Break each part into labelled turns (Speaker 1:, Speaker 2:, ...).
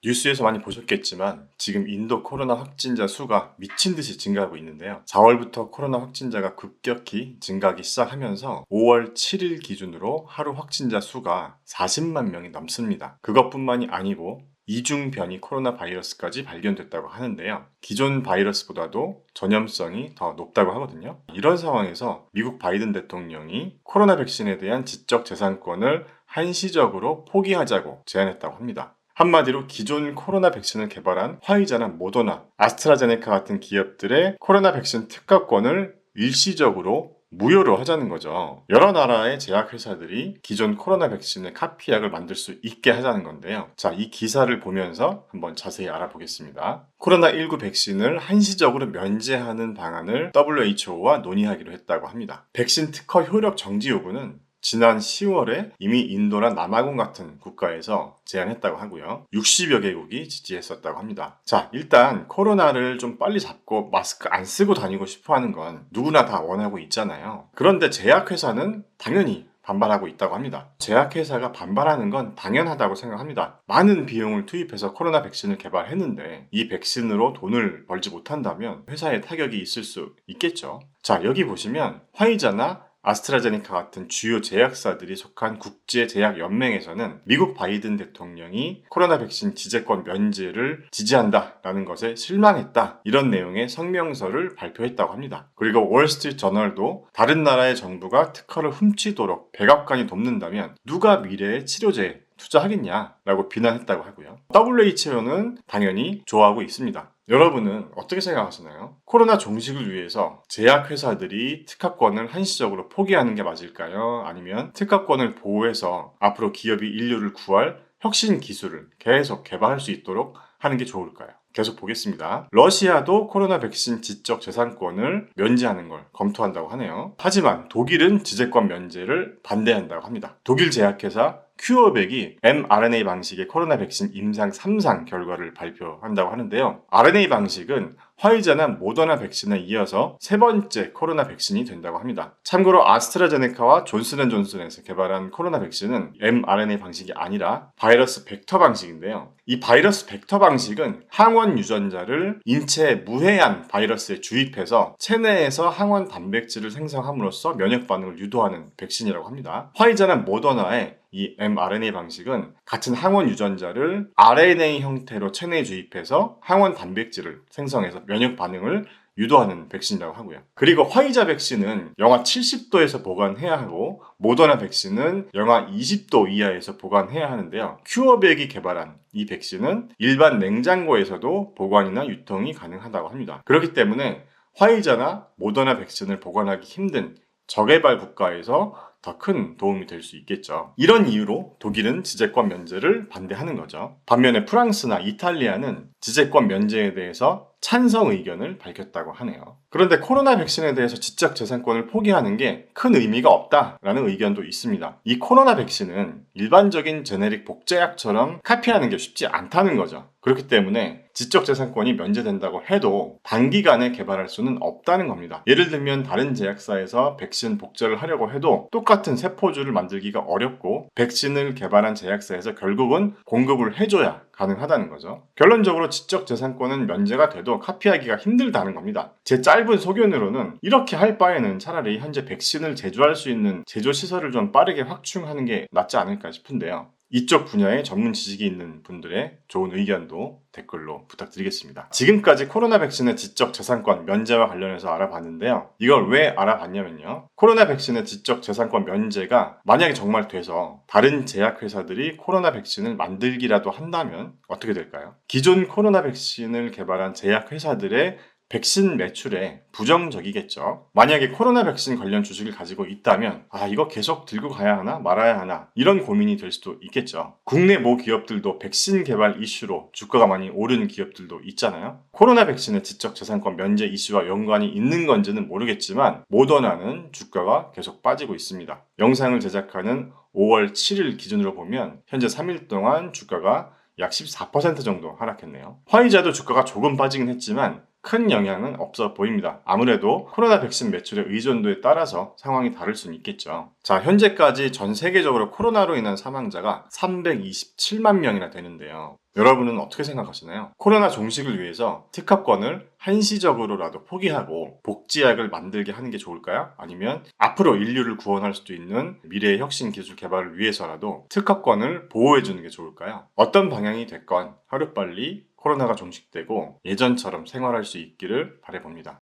Speaker 1: 뉴스에서 많이 보셨겠지만 지금 인도 코로나 확진자 수가 미친 듯이 증가하고 있는데요. 4월부터 코로나 확진자가 급격히 증가하기 시작하면서 5월 7일 기준으로 하루 확진자 수가 40만 명이 넘습니다. 그것뿐만이 아니고 이중 변이 코로나 바이러스까지 발견됐다고 하는데요. 기존 바이러스보다도 전염성이 더 높다고 하거든요. 이런 상황에서 미국 바이든 대통령이 코로나 백신에 대한 지적 재산권을 한시적으로 포기하자고 제안했다고 합니다. 한마디로 기존 코로나 백신을 개발한 화이자나 모더나, 아스트라제네카 같은 기업들의 코로나 백신 특가권을 일시적으로 무효로 하자는 거죠. 여러 나라의 제약회사들이 기존 코로나 백신의 카피약을 만들 수 있게 하자는 건데요. 자, 이 기사를 보면서 한번 자세히 알아보겠습니다. 코로나19 백신을 한시적으로 면제하는 방안을 WHO와 논의하기로 했다고 합니다. 백신 특허 효력 정지 요구는 지난 10월에 이미 인도나 남아공 같은 국가에서 제안했다고 하고요. 60여 개국이 지지했었다고 합니다. 자, 일단 코로나를 좀 빨리 잡고 마스크 안 쓰고 다니고 싶어 하는 건 누구나 다 원하고 있잖아요. 그런데 제약회사는 당연히 반발하고 있다고 합니다. 제약회사가 반발하는 건 당연하다고 생각합니다. 많은 비용을 투입해서 코로나 백신을 개발했는데 이 백신으로 돈을 벌지 못한다면 회사에 타격이 있을 수 있겠죠. 자, 여기 보시면 화이자나 아스트라제네카 같은 주요 제약사들이 속한 국제제약연맹에서는 미국 바이든 대통령이 코로나 백신 지재권 면제를 지지한다라는 것에 실망했다, 이런 내용의 성명서를 발표했다고 합니다. 그리고 월스트리트저널도 다른 나라의 정부가 특허를 훔치도록 백악관이 돕는다면 누가 미래의 치료제에 투자하겠냐라고 비난했다고 하고요. WHO는 당연히 좋아하고 있습니다. 여러분은 어떻게 생각하시나요? 코로나 종식을 위해서 제약회사들이 특허권을 한시적으로 포기하는 게 맞을까요? 아니면 특허권을 보호해서 앞으로 기업이 인류를 구할 혁신 기술을 계속 개발할 수 있도록 하는 게 좋을까요? 계속 보겠습니다. 러시아도 코로나 백신 지적 재산권을 면제하는 걸 검토한다고 하네요. 하지만 독일은 지재권 면제를 반대한다고 합니다. 독일 제약회사 큐어백이 mRNA 방식의 코로나 백신 임상 3상 결과를 발표한다고 하는데요. RNA 방식은 화이자나 모더나 백신에 이어서 세 번째 코로나 백신이 된다고 합니다. 참고로 아스트라제네카와 존슨앤존슨에서 개발한 코로나 백신은 mRNA 방식이 아니라 바이러스 벡터 방식인데요. 이 바이러스 벡터 방식은 항원 유전자를 인체에 무해한 바이러스에 주입해서 체내에서 항원 단백질을 생성함으로써 면역 반응을 유도하는 백신이라고 합니다. 화이자나 모더나의 이 mRNA 방식은 같은 항원 유전자를 RNA 형태로 체내에 주입해서 항원 단백질을 생성해서 면역 반응을 유도하는 백신이라고 하고요. 그리고 화이자 백신은 영하 70도에서 보관해야 하고 모더나 백신은 영하 20도 이하에서 보관해야 하는데요. 큐어백이 개발한 이 백신은 일반 냉장고에서도 보관이나 유통이 가능하다고 합니다. 그렇기 때문에 화이자나 모더나 백신을 보관하기 힘든 저개발 국가에서 더 큰 도움이 될 수 있겠죠. 이런 이유로 독일은 지재권 면제를 반대하는 거죠. 반면에 프랑스나 이탈리아는 지재권 면제에 대해서 찬성 의견을 밝혔다고 하네요. 그런데 코로나 백신에 대해서 지적 재산권을 포기하는 게 큰 의미가 없다라는 의견도 있습니다. 이 코로나 백신은 일반적인 제네릭 복제약처럼 카피하는 게 쉽지 않다는 거죠. 그렇기 때문에 지적 재산권이 면제된다고 해도 단기간에 개발할 수는 없다는 겁니다. 예를 들면 다른 제약사에서 백신 복제를 하려고 해도 똑같은 세포주를 만들기가 어렵고 백신을 개발한 제약사에서 결국은 공급을 해줘야 가능하다는 거죠. 결론적으로 지적 재산권은 면제가 돼도 카피하기가 힘들다는 겁니다. 제 짧은 소견으로는 이렇게 할 바에는 차라리 현재 백신을 제조할 수 있는 제조 시설을 좀 빠르게 확충하는 게 낫지 않을까 싶은데요. 이쪽 분야에 전문 지식이 있는 분들의 좋은 의견도 댓글로 부탁드리겠습니다. 지금까지 코로나 백신의 지적 재산권 면제와 관련해서 알아봤는데요. 이걸 왜 알아봤냐면요. 코로나 백신의 지적 재산권 면제가 만약에 정말 돼서 다른 제약회사들이 코로나 백신을 만들기라도 한다면 어떻게 될까요? 기존 코로나 백신을 개발한 제약회사들의 백신 매출에 부정적이겠죠. 만약에 코로나 백신 관련 주식을 가지고 있다면 이거 계속 들고 가야 하나 말아야 하나 이런 고민이 될 수도 있겠죠. 국내 모 기업들도 백신 개발 이슈로 주가가 많이 오른 기업들도 있잖아요. 코로나 백신의 지적 재산권 면제 이슈와 연관이 있는 건지는 모르겠지만 모더나는 주가가 계속 빠지고 있습니다. 영상을 제작하는 5월 7일 기준으로 보면 현재 3일 동안 주가가 약 14% 정도 하락했네요. 화이자도 주가가 조금 빠지긴 했지만 큰 영향은 없어 보입니다. 아무래도 코로나 백신 매출의 의존도에 따라서 상황이 다를 수는 있겠죠. 자, 현재까지 전 세계적으로 코로나로 인한 사망자가 327만 명이나 되는데요. 여러분은 어떻게 생각하시나요? 코로나 종식을 위해서 특허권을 한시적으로라도 포기하고 복지약을 만들게 하는 게 좋을까요? 아니면 앞으로 인류를 구원할 수도 있는 미래의 혁신 기술 개발을 위해서라도 특허권을 보호해주는 게 좋을까요? 어떤 방향이 됐건 하루빨리 코로나가 종식되고 예전처럼 생활할 수 있기를 바라봅니다.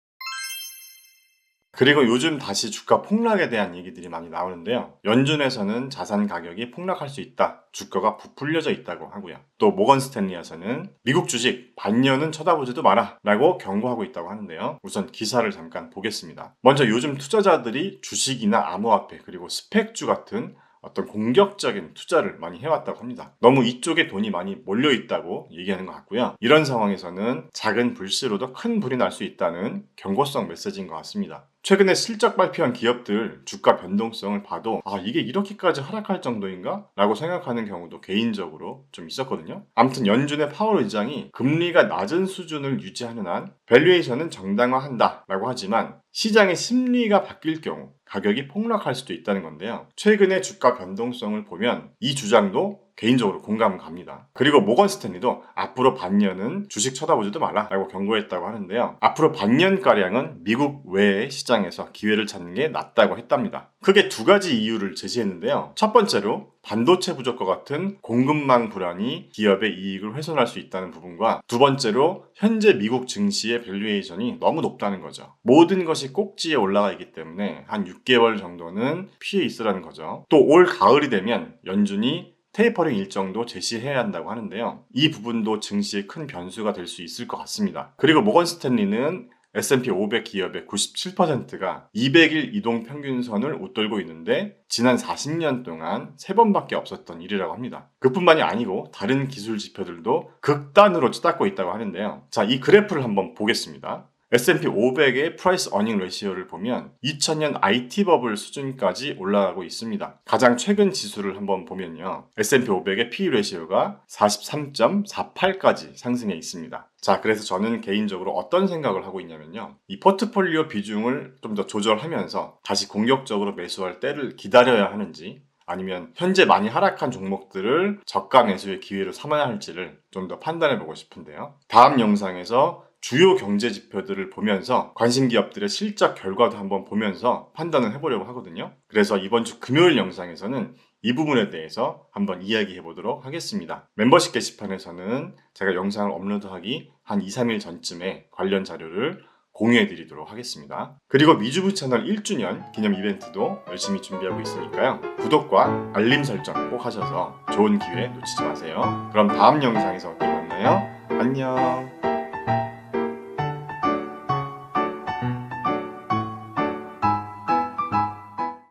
Speaker 1: 그리고 요즘 다시 주가 폭락에 대한 얘기들이 많이 나오는데요. 연준에서는 자산 가격이 폭락할 수 있다. 주가가 부풀려져 있다고 하고요. 또 모건 스탠리에서는 미국 주식 반년은 쳐다보지도 마라 라고 경고하고 있다고 하는데요. 우선 기사를 잠깐 보겠습니다. 먼저 요즘 투자자들이 주식이나 암호화폐 그리고 스펙주 같은 어떤 공격적인 투자를 많이 해왔다고 합니다. 너무 이쪽에 돈이 많이 몰려있다고 얘기하는 것 같고요. 이런 상황에서는 작은 불씨로도 큰 불이 날 수 있다는 경고성 메시지인 것 같습니다. 최근에 실적 발표한 기업들 주가 변동성을 봐도 이게 이렇게까지 하락할 정도인가? 라고 생각하는 경우도 개인적으로 좀 있었거든요. 아무튼 연준의 파월 의장이 금리가 낮은 수준을 유지하는 한 밸류에이션은 정당화한다 라고 하지만 시장의 심리가 바뀔 경우 가격이 폭락할 수도 있다는 건데요. 최근의 주가 변동성을 보면 이 주장도 개인적으로 공감 갑니다. 그리고 모건 스탠리도 앞으로 반년은 주식 쳐다보지도 마라 라고 경고했다고 하는데요. 앞으로 반년가량은 미국 외의 시장에서 기회를 찾는 게 낫다고 했답니다. 크게 두 가지 이유를 제시했는데요. 첫 번째로 반도체 부족과 같은 공급망 불안이 기업의 이익을 훼손할 수 있다는 부분과 두 번째로 현재 미국 증시의 밸류에이션이 너무 높다는 거죠. 모든 것이 꼭지에 올라가 있기 때문에 한 6개월 정도는 피해 있으라는 거죠. 또 올 가을이 되면 연준이 테이퍼링 일정도 제시해야 한다고 하는데요. 이 부분도 증시에 큰 변수가 될 수 있을 것 같습니다. 그리고 모건 스탠리는 S&P 500 기업의 97%가 200일 이동 평균선을 웃돌고 있는데 지난 40년 동안 3번밖에 없었던 일이라고 합니다. 그뿐만이 아니고 다른 기술 지표들도 극단으로 치닫고 있다고 하는데요. 자, 이 그래프를 한번 보겠습니다. S&P 500의 프라이스 어닝 레시오를 보면 2000년 IT 버블 수준까지 올라가고 있습니다. 가장 최근 지수를 한번 보면요. S&P 500의 PE 레시오가 43.48까지 상승해 있습니다. 자, 그래서 저는 개인적으로 어떤 생각을 하고 있냐면요. 이 포트폴리오 비중을 좀 더 조절하면서 다시 공격적으로 매수할 때를 기다려야 하는지 아니면 현재 많이 하락한 종목들을 저가 매수의 기회로 삼아야 할지를 좀 더 판단해 보고 싶은데요. 다음 영상에서 주요 경제 지표들을 보면서 관심 기업들의 실적 결과도 한번 보면서 판단을 해보려고 하거든요. 그래서 이번 주 금요일 영상에서는 이 부분에 대해서 한번 이야기해 보도록 하겠습니다. 멤버십 게시판에서는 제가 영상을 업로드하기 한 2-3일 전쯤에 관련 자료를 공유해 드리도록 하겠습니다. 그리고 미주부 채널 1주년 기념 이벤트도 열심히 준비하고 있으니까요. 구독과 알림 설정 꼭 하셔서 좋은 기회 놓치지 마세요. 그럼 다음 영상에서 또 만나요. 안녕.